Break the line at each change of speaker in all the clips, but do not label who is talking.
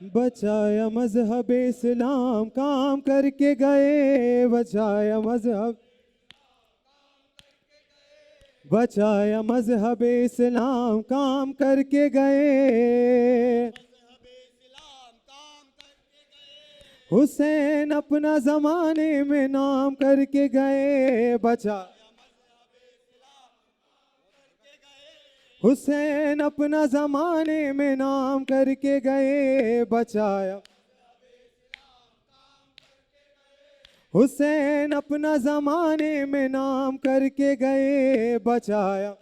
बचाया मजहब इस्लाम काम करके गए, बचाया मजहब इस्लाम काम करके गए। हुसैन अपना जमाने में नाम करके गए, हुसैन अपना जमाने में नाम करके गए, बचाया हुसैन अपना जमाने में नाम करके गए, बचाया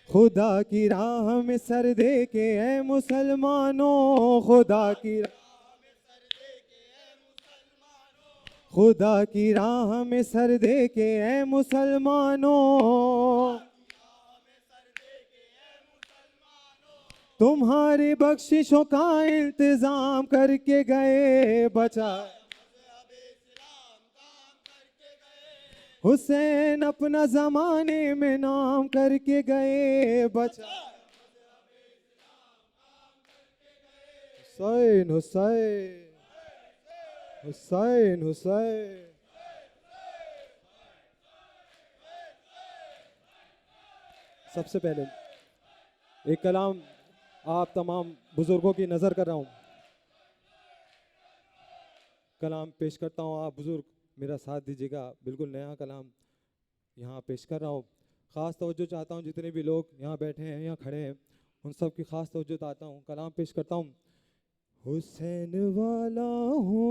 खुदा की राह में सर दे के ऐ मुसलमानों, खुदा की राह में सर दे के ऐ मुसलमानों, तुम्हारी बख्शिशों का इंतजाम करके गए, हुसैन अपना जमाने में नाम करके गए, हुसैन हुसैन हुसैन हुसैन। सबसे पहले एक कलाम आप तमाम बुजुर्गों की नज़र कर रहा हूँ, कलाम पेश करता हूँ। आप बुजुर्ग मेरा साथ दीजिएगा, बिल्कुल नया कलाम यहाँ पेश कर रहा हूँ। ख़ास तवज्जो चाहता हूँ, जितने भी लोग यहाँ बैठे हैं या खड़े हैं उन सब की ख़ास तवज्जो चाहता हूँ। कलाम पेश करता हूँ। हुसैन वाला हूँ,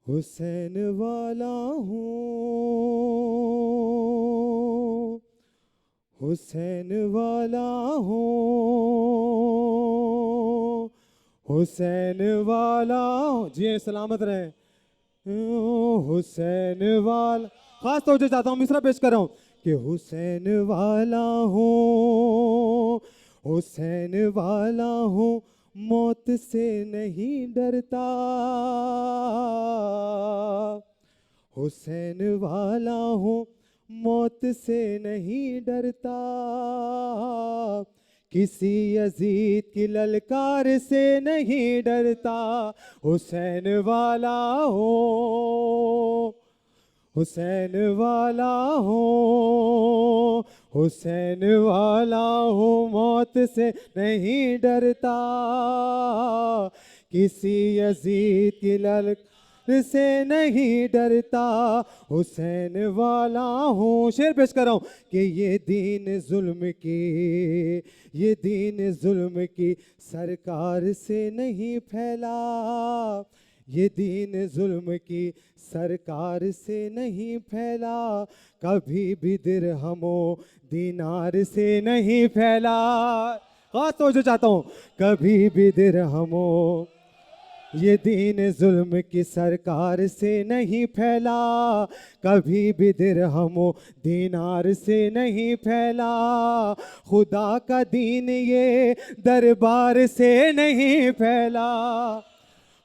हुसैन वाला हूँ, हुसैन वाला हूँ, हुसैन वाला हूँ। जी सलामत रहे। हुसैन वाला, खास तौर से चाहता हूँ, मिसरा पेश कर रहा हूँ कि हुसैन वाला हूँ, हुसैन वाला हूँ, मौत से नहीं डरता, हुसैन वाला हूँ, मौत से नहीं डरता, किसी यजीद की ललकार से नहीं डरता, हुसैन वाला हो, हुसैन वाला हो, हुसैन वाला हो, मौत से नहीं डरता, किसी यजीद की ललकार से नहीं डरता, हुसैन वाला हूँ। शेर पेश कर रहा हूँ कि ये दीन जुल्म की सरकार से नहीं फैला, ये दीन जुल्म की सरकार से नहीं फैला, कभी भी दिरहमो दीनार से नहीं फैला। हाँ तो जो चाहता हूँ, कभी भी दिरहमो, ये दीन जुल्म की सरकार से नहीं फैला, कभी भी दिरहमो दीनार से नहीं फैला, खुदा का दीन ये दरबार से नहीं फैला,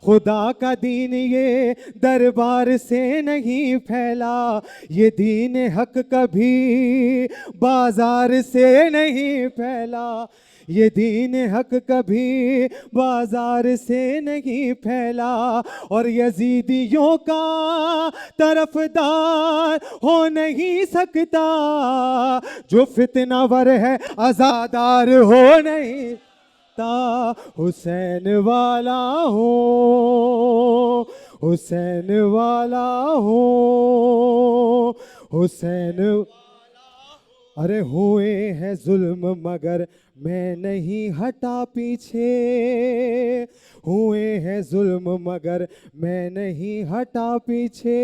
खुदा का दीन ये दरबार से नहीं फैला, ये दीन हक कभी बाजार से नहीं फैला, ये दीन हक कभी बाजार से नहीं फैला, और यजीदियों का तरफदार हो नहीं सकता, जो फितनावर है आजादार हो नहीं ता, हुसैन वाला हो, हुसैन वाला हो, हुसैन। अरे हुए हैं जुल्म मगर मैं नहीं हटा पीछे, हुए हैं जुल्म मगर मैं नहीं हटा पीछे,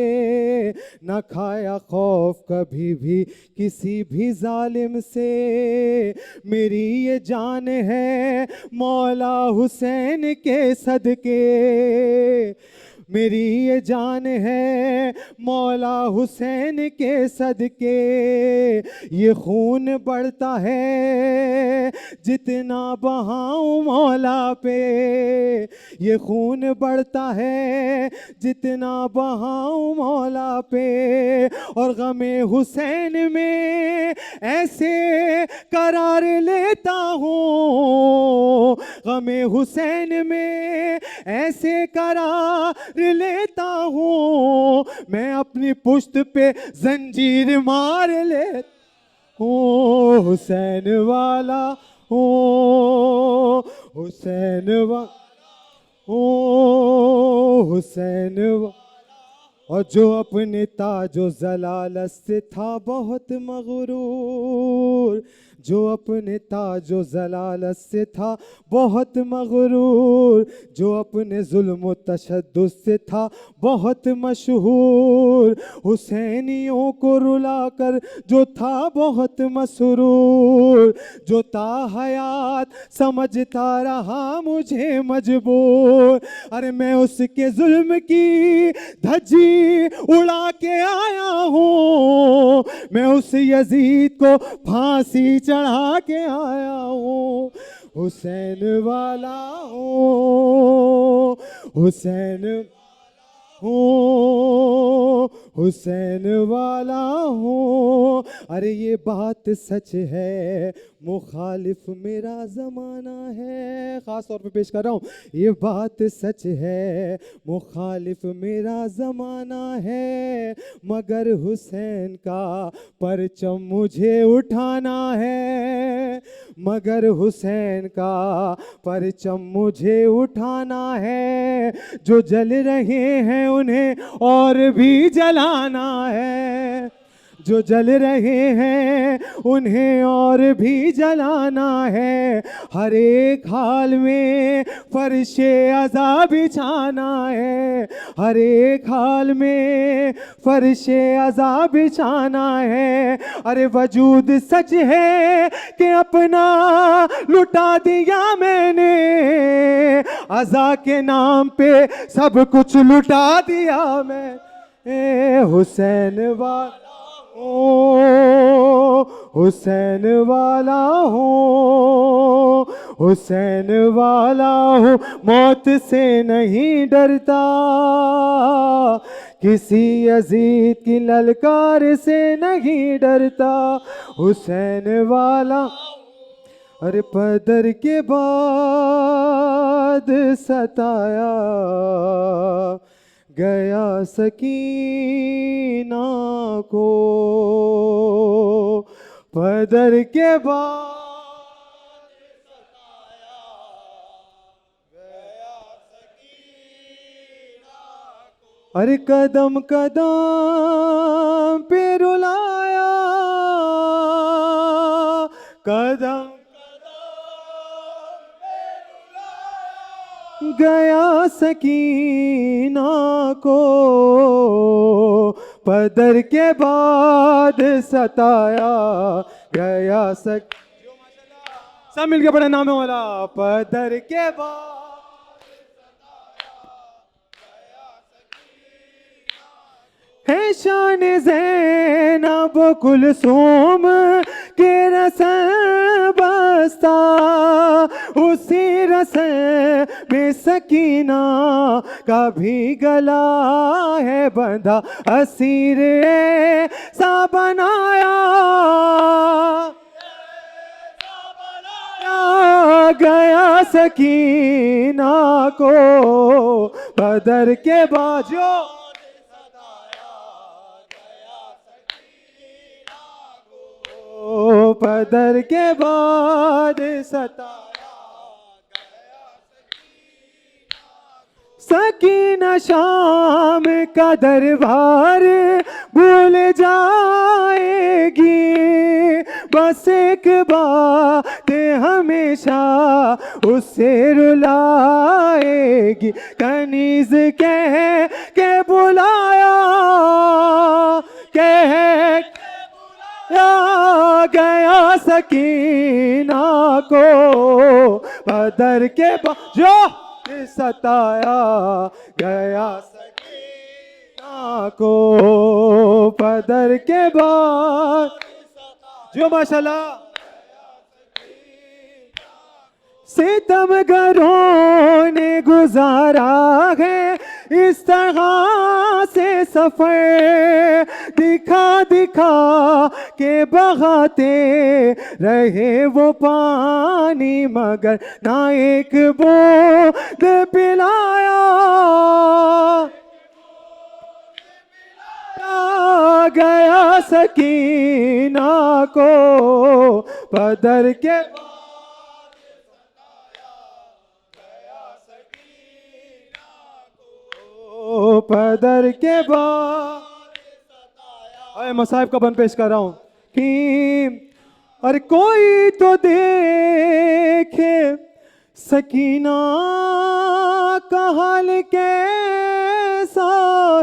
न खाया खौफ कभी भी किसी भी जालिम से, मेरी ये जान है मौला हुसैन के सदके, मेरी ये जान है मौला हुसैन के सदके, ये खून बढ़ता है जितना बहाऊं मौला पे, ये खून बढ़ता है जितना बहाऊं मौला पे, और गमे हुसैन में ऐसे करार लेता हूँ, गमे हुसैन में ऐसे करार लेता हूँ, मैं अपनी पुश्त पे जंजीर मार लेता हूँ, हुसैन वाला हूँ, हुसैन वाला हूँ, हुसैन और जो अपने ताजो जलालत से था बहुत मगरूर, जो अपने ताजो जलालत से था बहुत मगरूर, जो अपने जुल्म तशद्दुद से था बहुत मशहूर, हुसैनियों को रुलाकर जो था बहुत मसरूर, जो ता हयात समझता रहा मुझे मजबूर, अरे मैं उसके जुल्म की धज्जी उड़ा के आया हूँ, मैं उस यजीद को फांसी चढ़ा के आया हूँ, हुसैन वाला हूँ, हुसैन हूँ, हुसैन वाला हूँ। अरे ये बात सच है, मुखालिफ मेरा ज़माना है, ख़ास तौर पे पेश कर रहा हूँ, ये बात सच है, मुखालिफ मेरा ज़माना है, मगर हुसैन का परचम मुझे उठाना है, मगर हुसैन का परचम मुझे उठाना है, जो जल रहे हैं उन्हें और भी जलाना है, जो जल रहे हैं उन्हें और भी जलाना है, हर एक हाल में फर्शे अज़ा बिछाना है, हर एक हाल में फर्शे अज़ा बिछाना है। अरे वजूद सच है कि अपना लुटा दिया मैंने, अज़ा के नाम पे सब कुछ लुटा दिया मैं, हुसैन वाला हुसैन वाला हूँ, हुसैन वाला हूँ, मौत से नहीं डरता, किसी यजीद की ललकार से नहीं डरता, हुसैन वाला। अरे पदर के बाद सताया गया सकीना को, पदर के बाद सताया गया सकीना को, अरे कदम कदम पे रुलाया, कदम गया सकीना को, पदर के बाद सताया गया सब मिलके बड़ा नाम है वाला, पदर के बाद है शान ज़ैनब कुलसूम के रसन बस्ता, उसी रसन में सकीना का भी गला है बंधा, असीर सा बनाया गया सकीना को, बदर के बाजो पदर के बाद सताया गया सकीना, शाम का दरबार भूल जाएगी, बस एक बात हमेशा उससे रुलाएगी, कनीज कह के बुलाया, कह गया सकीना को, बदर के बाद जो सताया गया को पदर के बाद जो माशाल्लाह सितमगरों ने गुजारा है इस तरह से सफर, दिखा दिखा के बहाते रहे वो पानी मगर ना एक बूंद पिलाया। गया सकीना को पदर के पदर के बाद अरे मसाहिब का बन पेश कर रहा हूं कि अरे कोई तो देखे सकीना का हाल कैसा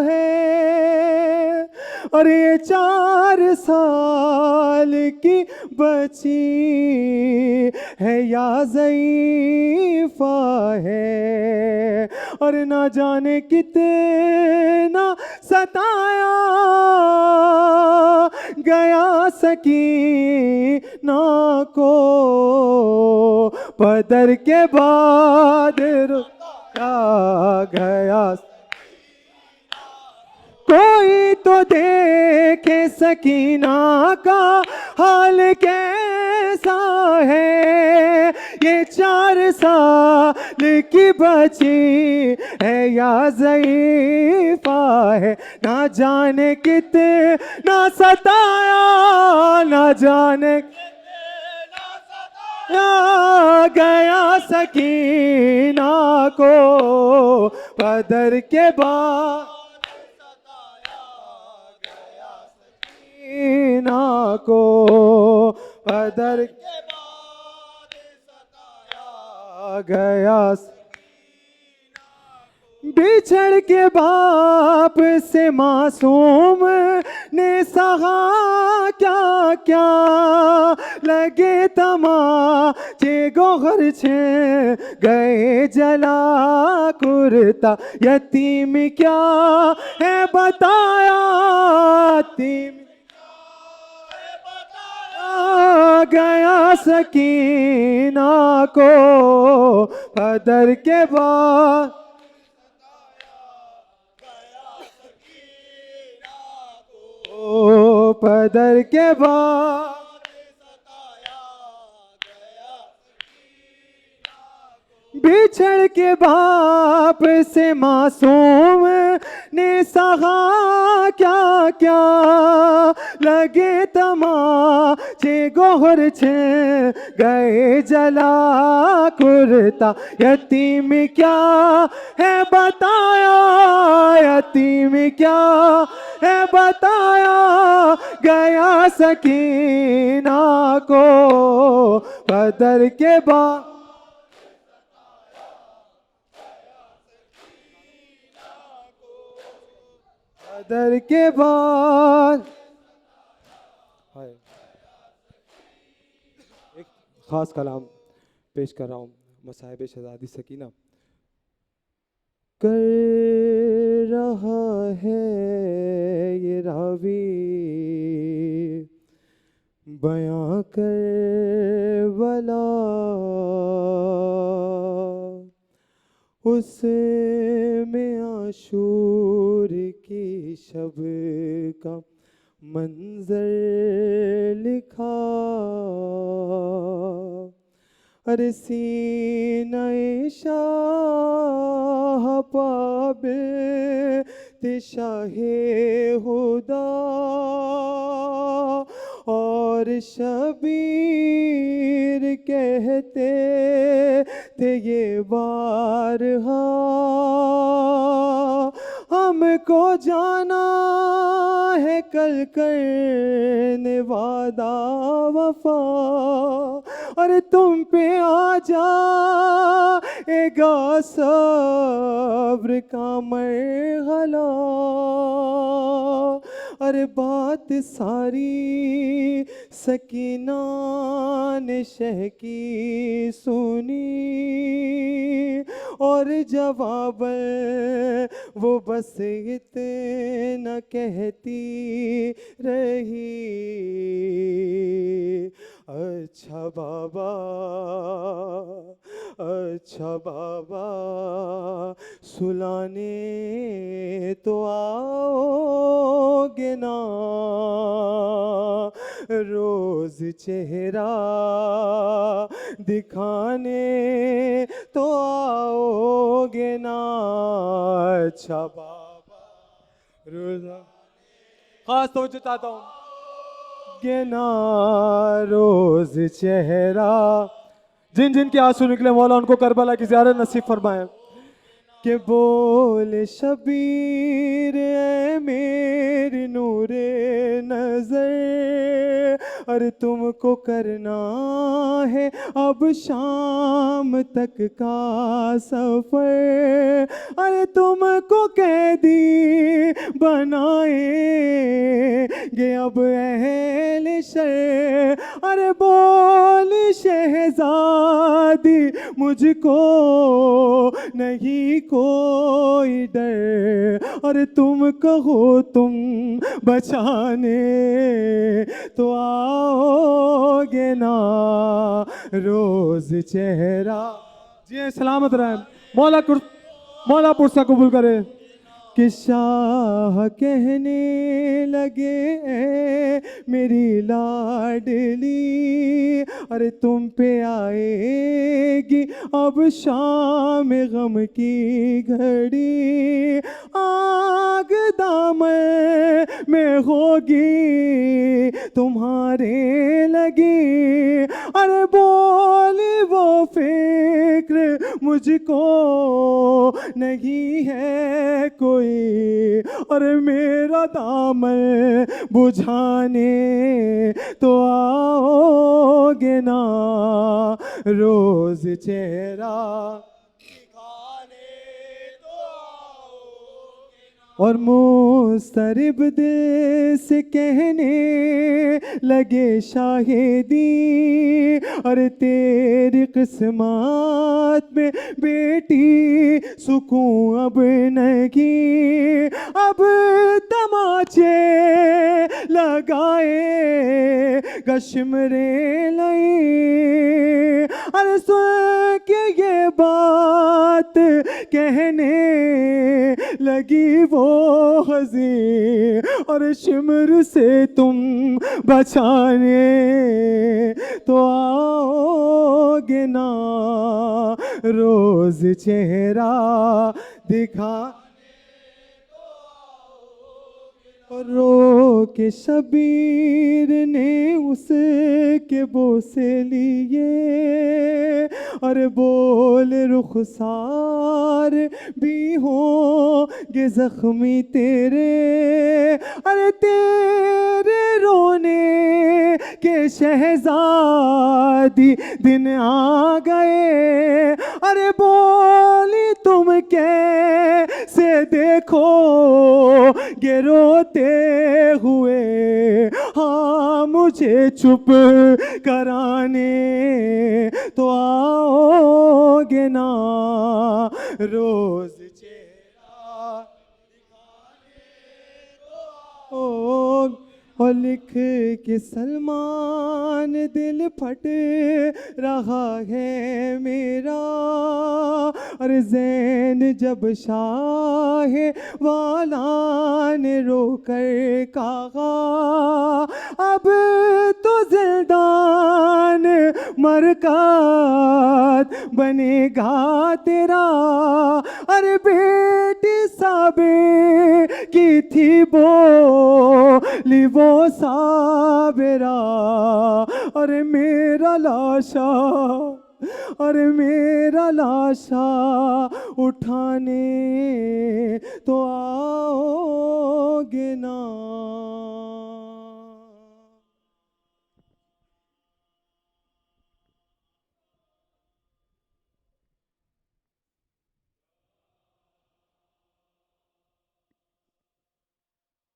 है, और ये 4 साल की बची है या ज़ईफ़ा है, और ना जाने कितना सताया गया सकीना को पदर के बाद रुका गया। कोई तो देखे सकीना का हाल कैसा है, ये 4 साल की बची है या ज़ईफ़ा है, ना जाने कितना सताया, ना जाने गया सकीना को पदर के बाद सकीना को पदर के बाद सताया गया। बिछड़ के बाप से मासूम ने सहा क्या क्या, लगे तमाचे गोहर छे गए जला कुर्ता, यतीम क्या है बताया, यतीम गया सकीना को पदर के बाद पदर के बाद बिछड़ के बाप से मासूम ने सहा क्या क्या, लगे तमाचे गोहर छे गए जला कुर्ता, यतीम क्या है बताया, यतीम क्या है बताया गया सकीना को पदर के बाद पदर के बाद। एक खास कलाम पेश कर रहा हूँ मसाहिब शहजादी सकीना। कर रहा है ये रावी बयां कर वला, उसमें आशूर की शब का मंजर लिखा, अरे सीने शाह पाबे शाहे हुदा, और शबीर कहते थे ये बारहा, हमको जाना है कल करने वादा वफा, और तुम पे आ जाएगा सब्र का मरहला, अरे बात सारी सकीना ने शह की सुनी, और जवाब
वो बस इतना कहती रही, अच्छा बाबा, अच्छा बाबा, सुलाने तो आओगे ना, रोज चेहरा दिखाने तो आओगे ना, अच्छा बाबा, रोजा खास तवज्जो चाहता हूँ के ना, रोज चेहरा, जिन जिन के आंसू निकले मौला उनको करबला की ज़ियारत नसीब फरमाए। के बोले शबीर ऐ मेरी नूरे नजर, अरे तुमको करना है अब शाम तक का सफर, अरे तुमको कैदी बनाएंगे अब अहले शर, अरे बोल शहजादी मुझको नहीं कोई डर, और तुम कहो तुम बचाने तो आओगे ना, रोज चेहरा। जी सलामत रहे, मौला पुरसा कबूल करे। कि शाह कहने लगे ऐ मेरी लाडली, अरे तुम पे आएगी अब शाम गम की घड़ी, आग दामन में होगी तुम्हारे लगी, अरे बोली वो फिक्र मुझको नहीं है कोई, अरे मेरा दामन बुझाने तो आओगे ना, रोज चेहरा और मुस्तरिब दिल से कहने लगे शाहिदी, अरे तेरी किस्मत में बेटी सुकून अब नहीं, अब तमाचे लगाए गशमरे लई, अरे सुन के ये बात कहने लगी वो हज़ी, और शिमर से तुम बचाने तो आओगे ना, रोज चेहरा दिखा रो के शबीर ने उसके बोसे लिए, और बोल रुखसार भी होंगे जख्मी तेरे, अरे तेरे रोने के शहजादी दिन आ गए, अरे बोली तुम कैसे देखो गे रोते हुए, हाँ मुझे चुप कराने तो आओगे ना, रोज चेहरा दिखाने तो और लिख के सलमान दिल फट रहा है मेरा, अरे ज़ैन जब शाह वाला ने रोकर कहा, अब तो ज़िंदान मरकत बनेगा तेरा, अरे बेटी साबे की थी बोली वो साबेरा, अरे मेरा लाशा, अरे मेरा लाशा उठाने तो आओगे ना।